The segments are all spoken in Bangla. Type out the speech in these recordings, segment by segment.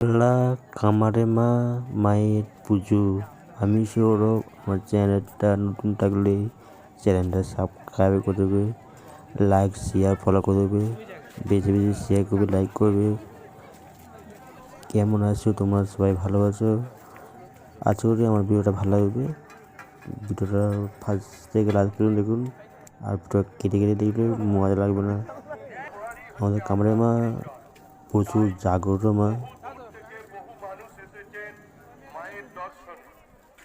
আল্লাহ কামারে মা মায়ের পুজো। আমি সৌরভ। আমার চ্যানেলটা নতুন থাকলে চ্যানেলটা সাবস্ক্রাইব করে দেবে, লাইক শেয়ার ফলো করে দেবে, বেশি বেশি শেয়ার করবে, লাইক করবে। কেমন আছো তোমরা? সবাই ভালো আছো? আশা করি আমার ভিডিওটা ভালো লাগবে। ভিডিওটা ফার্স্ট থেকে লাস্ট পর্যন্ত দেখুন, আর ভিডিওটা কেটে কেটে দেখলে মজা লাগবে না। আমাদের কামারে মা প্রচুর জাগ্রত মা। মায়ের দর্শন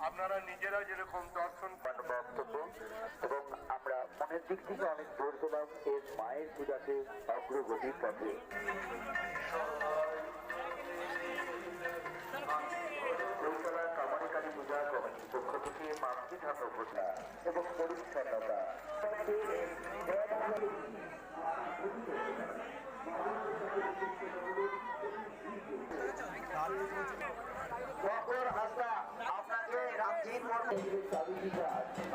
আপনারা নিজেরা যেরকম দর্শন পান বক্তব্য এবং আমরা মনের দিক থেকে অনেক জোর পেলাম এর মায়ের পূজাতে অগ্রগতির পথে। কলকাতা কামারিকালী পূজা কমিটির পক্ষ থেকে মাতৃধাত্র পূজা এবং পরিচ্ছন্নতা আপনাকে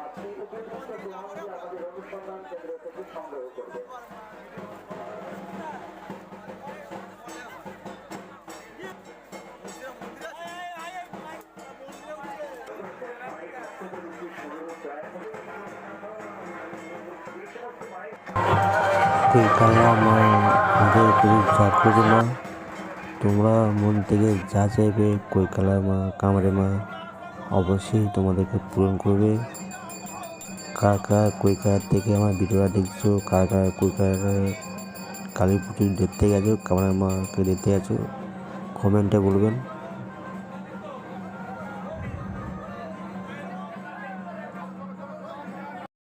আপনি উপযুক্ত প্রমাণটি আমাদের অনুসন্ধান কেন্দ্র থেকে সংগ্রহ করবেন। কলকাতা মা আমাদের খুবই জাগ্রত মা। তোমরা মন থেকে যা চাইবে কলকাতা মা কামারে মা অবশ্যই তোমাদেরকে পূরণ করবে। কার কার কলকাতা থেকে আমার ভিডিওটা দেখছো, কার কার কলকাতা কালী পুজো দেখতে গেছো, কামারে মাকে দেখতে গেছো, কমেন্টে বলবেন।